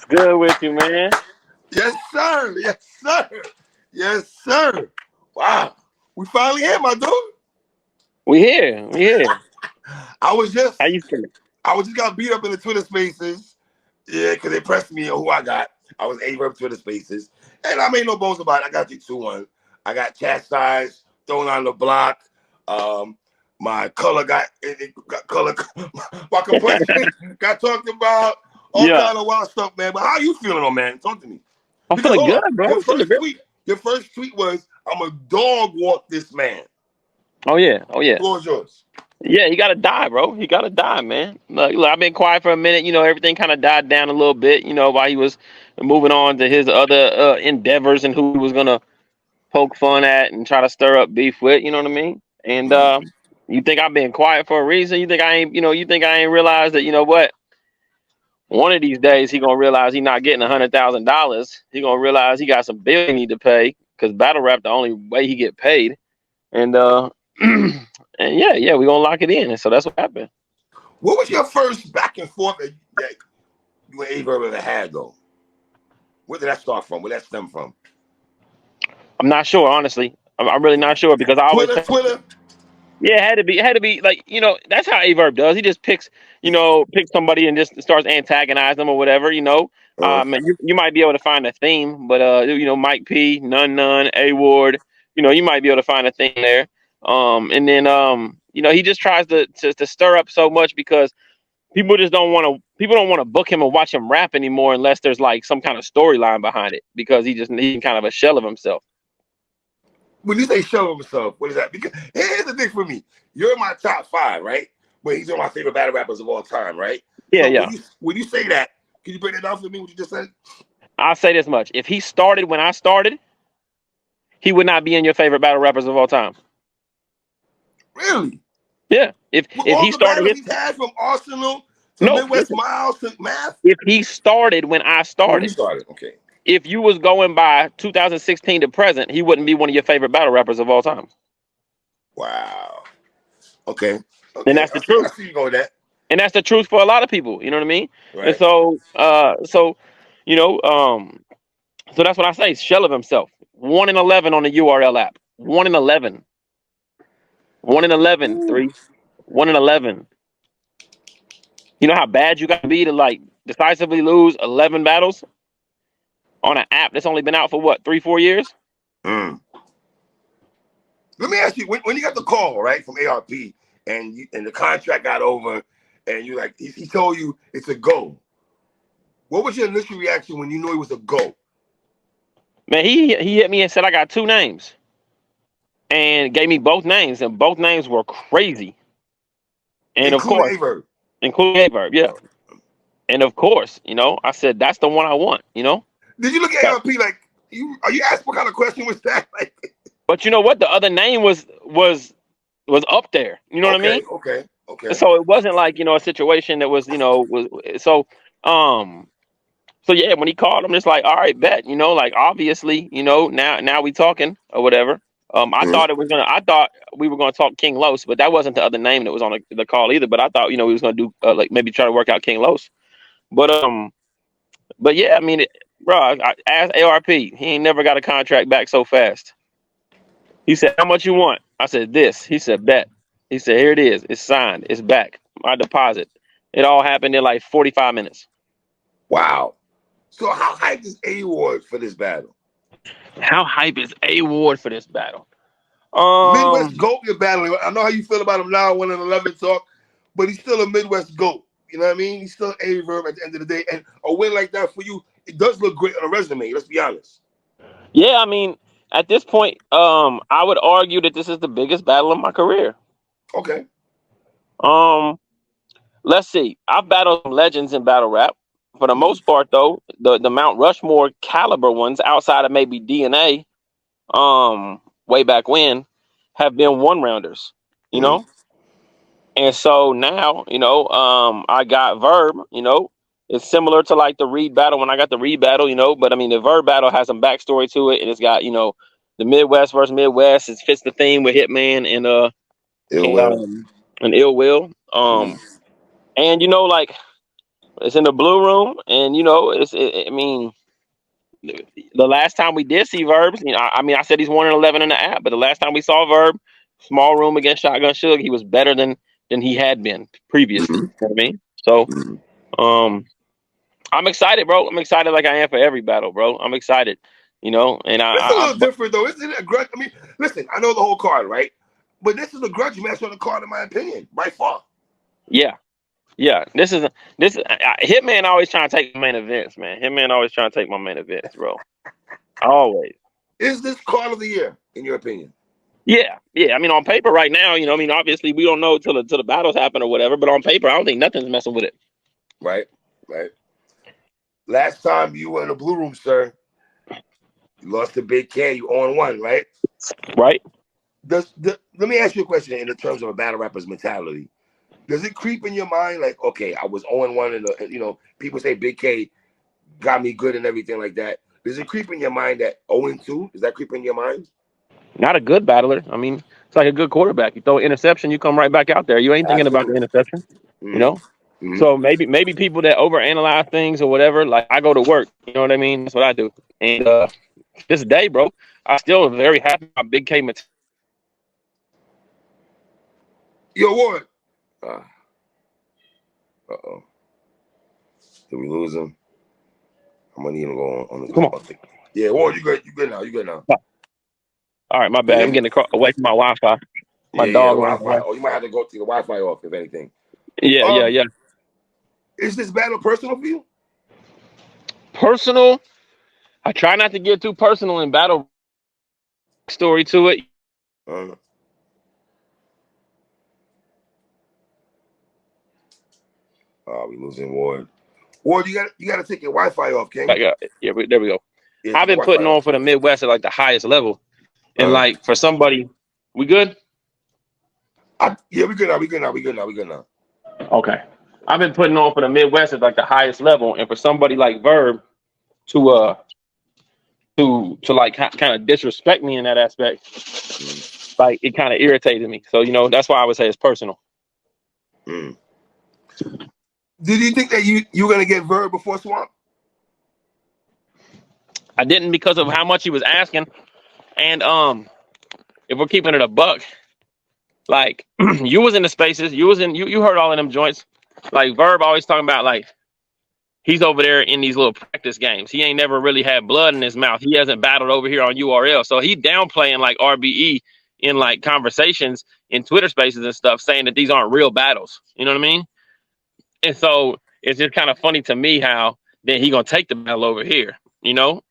Good with you, man. Yes, sir. Yes, sir. Yes, sir. Wow. We finally here, my dude. We here. We here. I was just How you feeling? I was just got beat up in the Twitter spaces. Yeah, because they pressed me on who I got. I was A-Verb Twitter spaces. And I made no bones about it. I got you 2-1. I got chastised, thrown on the block. My color got color. My complexion got talked about. All Yeah, kind of wild stuff, man. But how you feeling, on man? Talk to me. I'm Because feeling hold good, on, bro. I'm feeling good. your first tweet was, "I'm a dog walk this man." Oh yeah. Oh yeah. Floor is yours. Yeah, he gotta die, bro. He gotta die, man. Look, I've been quiet for a minute. Everything kind of died down a little bit. While he was moving on to his other endeavors and who he was gonna poke fun at and try to stir up beef with. You know what I mean? And you think I've been quiet for a reason? You think I ain't? You think I ain't realized that? You know what? One of these days he gonna realize he not getting $100,000. He gonna realize he got some bills he need to pay because battle rap the only way he get paid. And and yeah, we gonna lock it in. And so that's what happened. What was your first back and forth that you and A-Verb ever had, though? Where did that start from? Where did that stem from? I'm not sure, honestly. I'm really not sure because I always Twitter. yeah, it had to be like that's how Averb does. He just picks somebody and just starts antagonizing them or whatever. And you might be able to find a theme, but Mike P, none, A Ward, you might be able to find a theme there. And then he just tries to stir up so much because people don't want to book him and watch him rap anymore unless there's like some kind of storyline behind it because he's kind of a shell of himself. When you say show himself, what is that? Because here's the thing for me. You're in my top 5, right? But he's one of my favorite battle rappers of all time, right? Yeah, So yeah. when you say that, can you break that down for me? What you just said? I'll say this much: if he started when I started, he would not be in your favorite battle rappers of all time. Really? Yeah. If With if all he the started battles his he's had from Arsenal to no, Midwest listen. Miles to Math? If he started when I When you started, started, okay. if you was going by 2016 to present, he wouldn't be one of your favorite battle rappers of all time. Wow. Okay. And Okay. that's the truth. I see you go with that. And that's the truth for a lot of people. You know what I mean? And Right. so you know, so that's what I say. Shell of himself. 1 in 11 on the URL app. 1 in 11. 1 in 11. Ooh. 3. 1 in 11. You know how bad you got to be to like decisively lose 11 battles on an app that's only been out for what 3-4 years? Mm. Let me ask you, when you got the call, right, from ARP and the contract got over and you like he told you it's a go. What was your initial reaction when you knew it was a go? Man, he hit me and said I got 2 names and gave me both names and both names were crazy. And of Including course, A-Verb. including a verb, yeah. And of course, I said that's the one I want. Did you look at ARP like are you asked what kind of question was that? Like, But you know what? The other name was up there. You know what I mean? okay. So it wasn't like a situation that was so um so yeah. When he called, I'm just like, all right, bet. Like obviously, now we talking or whatever. Mm-hmm. I thought we were gonna talk King Los, but that wasn't the other name that was on the call either. But I thought we was gonna do like maybe try to work out King Los. But yeah, I mean, bro, I asked ARP. He ain't never got a contract back so fast. He said, "How much you want?" I said, "This." He said, "Bet." He said, "Here it is. It's signed. It's back. My deposit." It all happened in like 45 minutes. Wow. So how hyped is A-Ward for this battle? How hype is A Ward for this battle? Midwest GOAT you're battling. I know how you feel about him now, 1 in 11 talk, but he's still a Midwest GOAT. You know what I mean? He's still A-Verb at the end of the day. And a win like that for you, it does look great on a resume. Let's be honest. Yeah, I mean, at this point, I would argue that this is the biggest battle of my career. Okay. Um, let's see. I've battled some legends in battle rap. For the most part, though, the Mount Rushmore caliber ones, outside of maybe DNA, way back when, have been 1 rounders. You Mm-hmm. know, and so now, I got Verb. It's similar to like the Reed battle when I got the Reed battle. But I mean the Verb battle has some backstory to it, and it's got the Midwest versus Midwest. It fits the theme with Hitman Ill and will. um and Ill Will. And like It's in the blue room, and you know, I mean, the last time we did see Verbs, you know, I mean, I said he's 1-11 in the app, but the last time we saw Verb, small room against Shotgun Suge, he was better than he had been previously. Mm-hmm. You know what I mean? So, Mm-hmm. um, I'm excited, bro. I'm excited like I am for every battle, bro. I'm excited, you know, and It's a little but different though, isn't it? A grudge. I mean, listen, I know the whole card, right? But this is a grudge match on the card, in my opinion, by far. yeah, yeah. Hitman always trying to take my main events, man. Hitman always trying to take my main events, bro. Always. Is this card of the year, in your opinion? Yeah, yeah. I mean, on paper right now, you know, I mean, obviously we don't know till the battles happen or whatever, but on paper, I don't think nothing's messing with it. Right, right. Last time you were in the blue room, sir, you lost to Big K. You on one, right? Right? Let me ask you a question in the terms of a battle rapper's mentality. Does it creep in your mind like, okay, I was 0-1 and you know, people say Big K got me good and everything like that. Does it creep in your mind that 0-2? Does that creep in your mind? Not a good battler. I mean, it's like a good quarterback. You throw an interception, you come right back out there. You ain't thinking about the Absolutely. interception, you know? Mm-hmm. Mm-hmm. So maybe people that overanalyze things or whatever, like I go to work, you know what I mean? That's what I do. And this day, bro, I still am very happy about Big K. Yo, Ward. Uh-oh. Did we lose him? I'm gonna need him to go on the Come on. Yeah, Ward, you good? You good now? You good now? All right, my bad. I'm getting away from my Wi-Fi. My Yeah, dog the running Wi-Fi. away. Oh, you might have to go to the Wi-Fi off if anything. Yeah. Is this battle personal for you? Personal. I try not to get too personal in battle story to it. We losing Ward. Ward, you got to take your Wi-Fi off, King. Yeah, there we go. Yeah, I've been putting on for the Midwest at like the highest level, and like for somebody, we good? Yeah, we good now. Okay. I've been putting on for the Midwest at like the highest level, and for somebody like Verb to like kind of disrespect me in that aspect, like it kind of irritated me. So you know that's why I would say it's personal. Did you think that you were gonna get Verb before Swamp? I didn't because of how much he was asking, and if we're keeping it a buck, like you was in the spaces, you heard all of them joints. Like Verb always talking about like he's over there in these little practice games. He ain't never really had blood in his mouth. He hasn't battled over here on URL. So he downplaying like RBE in like conversations in Twitter spaces and stuff, saying that these aren't real battles. You know what I mean? And so it's just kind of funny to me how then he gonna take the battle over here, you know?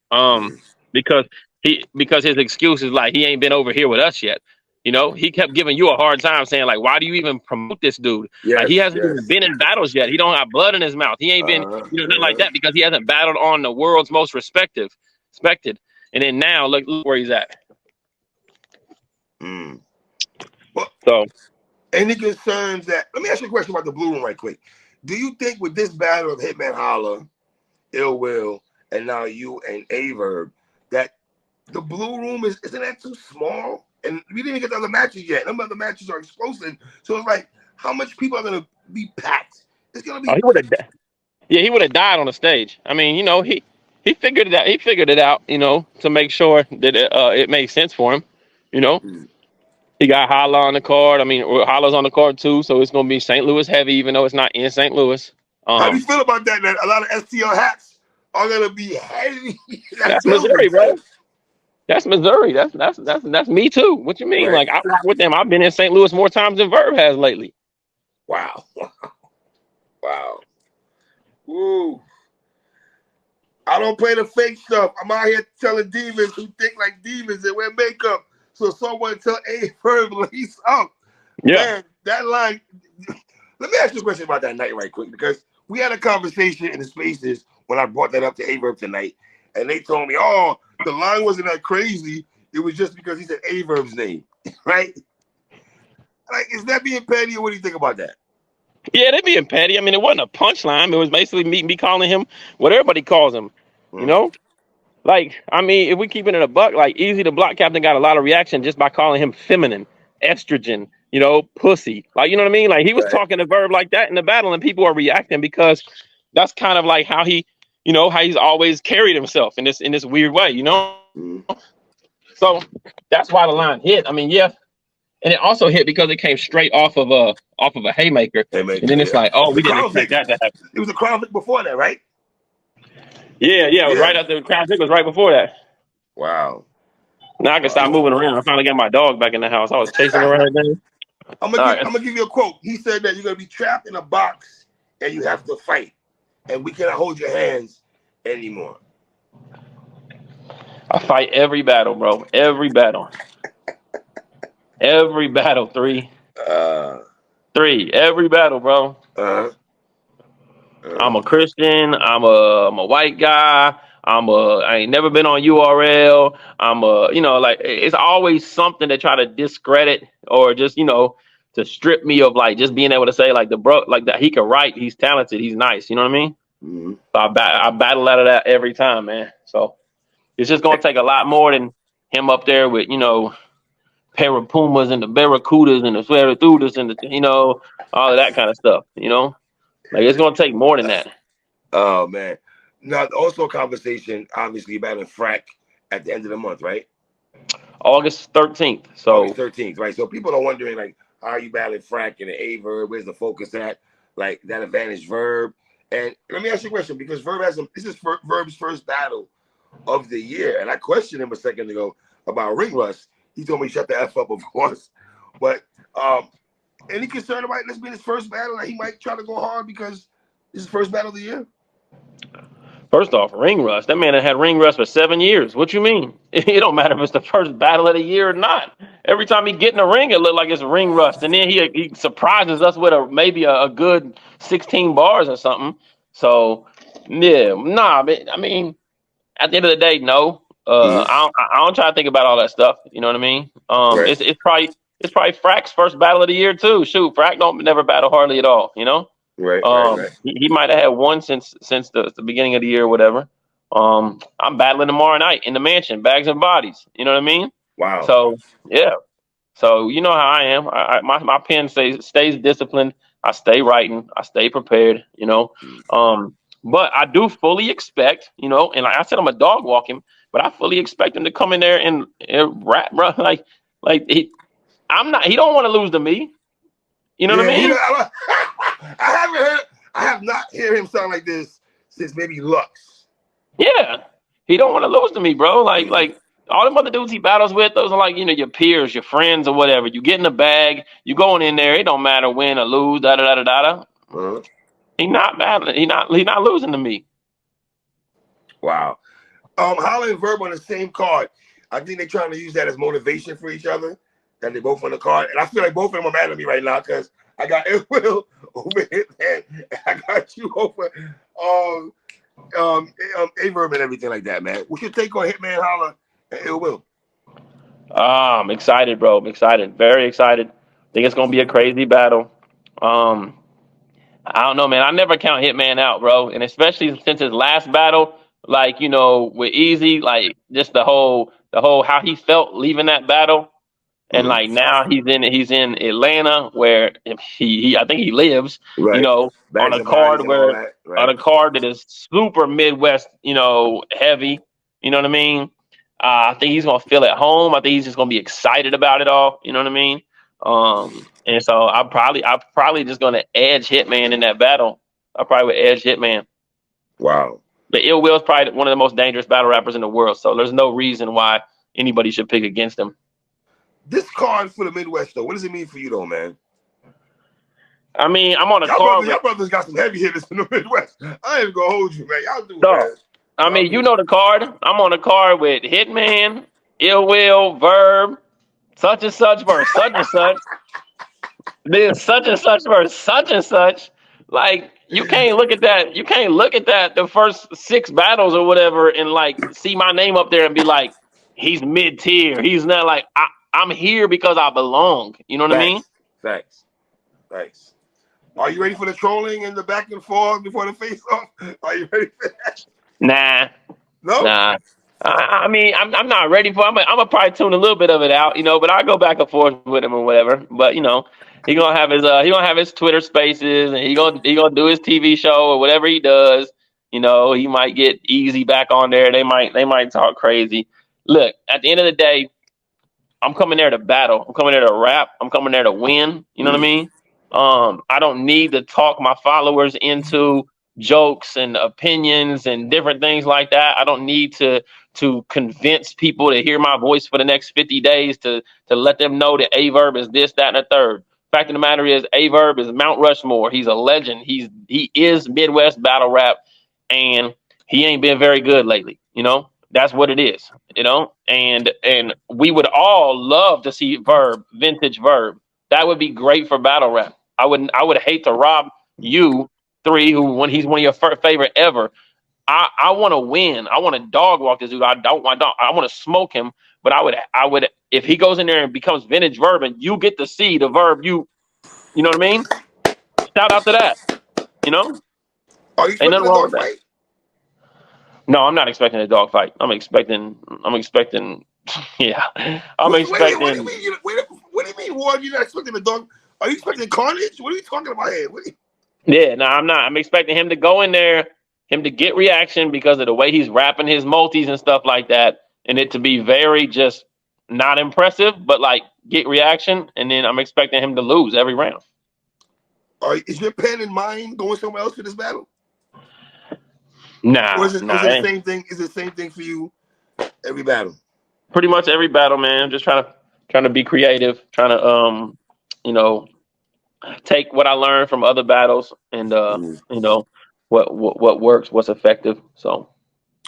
Because his excuse is like he ain't been over here with us yet. You know, he kept giving you a hard time saying, like, why do you even promote this dude? Yes, like he hasn't even been in battles yet. He don't have blood in his mouth. He ain't been, nothing like that because he hasn't battled on the world's most respected. And then now look where he's at. Well, So any concerns that let me ask you a question about the blue room right quick. Do you think with this battle of Hitman Holla, Ill Will, and now you and Averb, that the blue room isn't that too small? And we didn't get the other matches yet. Them other matches are explosive. So it's like, how much people are gonna be packed? It's gonna be. he would have, he would have died on the stage. I mean, you know, he figured it out. He figured it out, you know, to make sure that it made sense for him. You know, he got Holla on the card. I mean, Holla's on the card too, so it's gonna be St. Louis heavy, even though it's not in St. Louis. How do you feel about that? That a lot of STL hats are gonna be heavy. That's Missouri, bro. That's Missouri. That's me too. What you mean? Right. Like I rock with them. I've been in St. Louis more times than Verb has lately. Wow. Woo. I don't play the fake stuff. I'm out here telling demons who think like demons and wear makeup. So someone tell Verb lace up. Yeah. Man, that line. Let me ask you a question about that night right quick, because we had a conversation in the spaces when I brought that up to Verb tonight, and they told me, oh, the line wasn't that crazy. It was just because he said Verb's name, right? Like, is that being petty, or what do you think about that? Yeah, they being petty. I mean, it wasn't a punchline. It was basically me calling him what everybody calls him. You know? Like, I mean, if we keeping it a buck, like Easy the Block Captain got a lot of reaction just by calling him feminine, estrogen, you know, pussy. Like, you know what I mean? Like he was talking to Verb like that in the battle, and people are reacting because that's kind of like how he, how he's always carried himself in this weird way, Mm-hmm. So that's why the line hit. I mean, yeah, and it also hit because it came straight off of a haymaker, and Haymaker, then it's yeah. like, oh, we The didn't Crown expect Vic. that to happen. It was the Crown Vic before that, right? Yeah, yeah, it was Yeah. right after the Crown Vic was right before that. Wow. Now I can stop moving around. I finally got my dog back in the house. I was chasing her around there. All right, I'm gonna give you a quote. He said that you're gonna be trapped in a box and you have to fight, and we cannot hold your hands anymore. I fight every battle, bro. Every battle. Every battle. Three. Uh, Three. Every battle, bro. uh, uh, I'm a Christian. I'm a white guy. I ain't never been on URL. Like it's always something to try to discredit or just, to strip me of like just being able to say like the bro like that he can write, he's talented, he's nice. You know what I mean? mm-hmm. So I battle out of that every time, man. So it's just gonna take a lot more than him up there with, pair of Pumas and the Barracudas and the Ferratudas and the, all of that kind of stuff. Like it's gonna take more than that. Oh man. Now also a conversation, obviously about a frack at the end of the month, right? August 13th. August So 13th, right? So people are wondering like, how are you battling frack and the A verb? Where's the focus at? Like that advantage verb. And let me ask you a question because Verb this is Verb's first battle of the year. And I questioned him a second ago about ring rust. He told me shut the F up, of course. But any concern about this being his first battle that he might try to go hard because this is his first battle of the year? first off, ring rust. That man had ring rust for 7 years. What you mean? It don't matter if it's the first battle of the year or not. Every time he get in the ring, it look like it's ring rust, and then he surprises us with maybe a good 16 bars or something. So yeah, nah. I mean, at the end of the day, no. Mm-hmm. I don't try to think about all that stuff. You know what I mean? Right. It's probably Frack's first battle of the year too. Shoot, Frack don't never battle hardly at all. Right. Right. Right. He might have had one since the beginning of the year or whatever. I'm battling tomorrow night in the mansion, bags and bodies. You know what I mean? Wow. So yeah. So you know how I am. My pen stays disciplined. I stay writing. I stay prepared. But I do fully expect, and like I said, I'm a dog walking, but I fully expect him to come in there and rap, bro. Like I'm not. He don't want to lose to me. You know what I Yeah. mean? I haven't heard. I have not heard him sound like this since maybe Lux. Yeah, he don't want to lose to me, bro. Like Mm-hmm. like all the other dudes he battles with, those are like your peers, your friends, or whatever. You get in the bag, you going in there. It don't matter win or lose. Da da da da da. Uh-huh. He not battling. He not losing to me. Wow. Holland and Verb on the same card. I think they're trying to use that as motivation for each other. That they both on the card, and I feel like both of them are mad at me right now because I got Ill Will over here, and I got you over A Verb and everything like that, man. What's your take on Hitman Holla and Ill Will? I'm excited, bro. I'm excited. Very excited. Think it's gonna be a crazy battle. Um, I don't know, man. I never count Hitman out, bro. And especially since his last battle, like, with Easy, like just the whole how he felt leaving that battle. And Mm-hmm. like now he's in Atlanta where he I think he lives, Right. on Bags a and bodies card and all where that. on Right. a card that is super Midwest, heavy. You know what I mean? I think he's gonna feel at home. I think he's just gonna be excited about it all. You know what I mean? And so I'm probably just gonna edge Hitman in that battle. I probably would edge Hitman. Wow. But Ill Will is probably one of the most dangerous battle rappers in the world. So there's no reason why anybody should pick against him. This card for the Midwest, though, what does it mean for you, though, man? I mean, I'm on a card with Y'all brothers got some heavy hitters in the Midwest. I ain't even gonna hold you, man. Y'all do, dog. man. I Y'all mean, you do. know the card. I'm on a card with Hitman, Ill Will, Verb, such and such versus such and such. Then such and such versus such and such. Like you can't look at that. You can't look at that the first six battles or whatever and like see my name up there and be like, he's mid tier. He's not like I'm here because I belong. You know what I mean? Facts. Facts. Facts. Are you ready for the trolling and the back and forth before the face off? Are you ready for that? Nah, No? nah. I mean, I'm not ready for. I'm gonna probably tune a little bit of it out, but I go back and forth with him or whatever. But he gonna have his Twitter Spaces, and he gonna do his TV show or whatever he does. You know, he might get Easy back on there. They might talk crazy. Look, at the end of the day, I'm coming there to battle. I'm coming there to rap. I'm coming there to win. You know what I mean? I don't need to talk my followers into jokes and opinions and different things like that. I don't need to convince people to hear my voice for the next 50 days to let them know that Verb is this, that, and the third. Fact of the matter is, Verb is Mount Rushmore. He's a legend. He is Midwest battle rap, and he ain't been very good lately. You know, that's what it is. You know, and we would all love to see vintage Verb. That would be great for battle rap. I would hate to rob you three, who when he's one of your favorite ever. I want to win. I want to dog walk this dude. I want to smoke him. But I would if he goes in there and becomes vintage Verb, and you get to see the Verb, you know what I mean? Shout out to that. You know, Are you ain't expecting nothing a wrong dog with that. fight? No, I'm not expecting a dog fight. I'm expecting. Yeah, I'm Wait, what do you expecting. mean? What do you mean, Ward? You're not expecting a dog? Are you expecting carnage? What are you talking about here? Yeah, no, I'm not. I'm expecting him to go in there, him to get reaction because of the way he's rapping his multis and stuff like that, and it to be very just not impressive, but like get reaction, and then I'm expecting him to lose every round. Is your pen and mind going somewhere else for this battle? Or Nah, is it, or is nah, it the eh. same thing? Is it the same thing for you every battle? Pretty much every battle, man. Just trying to be creative, trying to you know, take what I learned from other battles and Mm. you know, what works, what's effective. So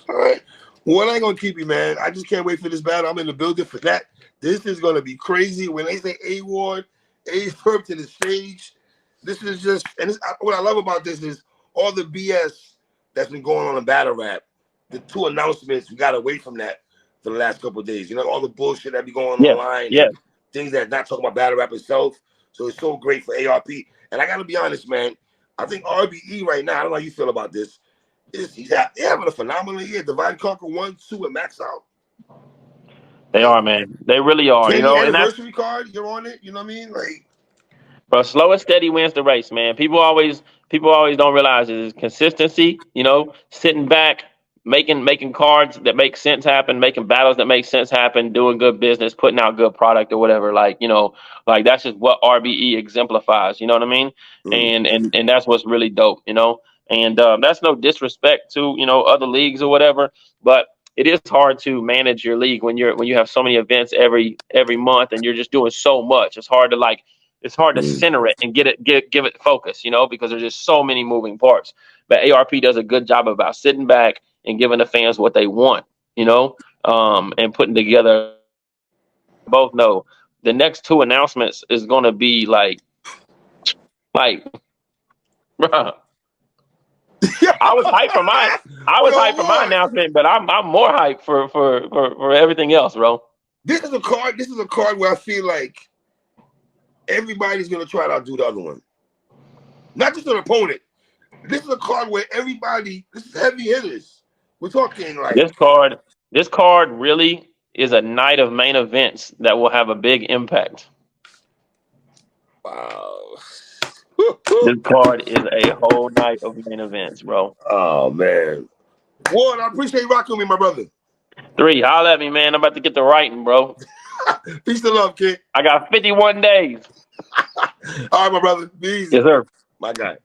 All right. Well, I ain't gonna keep you, man. I just can't wait for this battle. I'm in the building for that. This is gonna be crazy. When they say A Ward, A Verb to the stage, this is just what I love about this is all the BS that's been going on in battle rap. The two announcements, we got away from that for the last couple of days. You know, all the bullshit that be going yeah, online yeah, and things that not talking about battle rap itself. So it's so great for ARP. And I gotta be honest, man. I think RBE right now, I don't know how you feel about this. They're having a phenomenal year. Divide and Conquer 1, 2, and Max Out. they Like are, man. They really are. You 10-year know, and that's anniversary card, you're on it. You know what I mean? Like, But slow and steady wins the race, man. People always don't realize it is consistency. You know, sitting back, making cards that make sense happen, making battles that make sense happen, doing good business, putting out good product or whatever. Like like that's just what RBE exemplifies. You know what I mean? mm, And that's what's really dope. You know, and that's no disrespect to other leagues or whatever, but it is hard to manage your league when you have so many events every month and you're just doing so much. It's hard to mm. center it and give it focus, because there's just so many moving parts. But ARP does a good job about sitting back and giving the fans what they want, and putting together. Both know the next two announcements is going to be like, bruh, I was hyped for my I was Yo, hyped for my Ward, announcement, but I'm more hyped for everything else, bro. this is a card. This is a card where I feel like everybody's gonna try to outdo the other one. Not just an opponent. This is a card where this is heavy hitters. We're talking like, This card really is a night of main events that will have a big impact. wow. This card is a whole night of main events, bro. Oh man. Ward, I appreciate you rocking with me, my brother. 3, holla at me, man. I'm about to get to writing, bro. Peace and love, kid. I got 51 days. All right, my brother. Be easy. Yes, sir. My guy.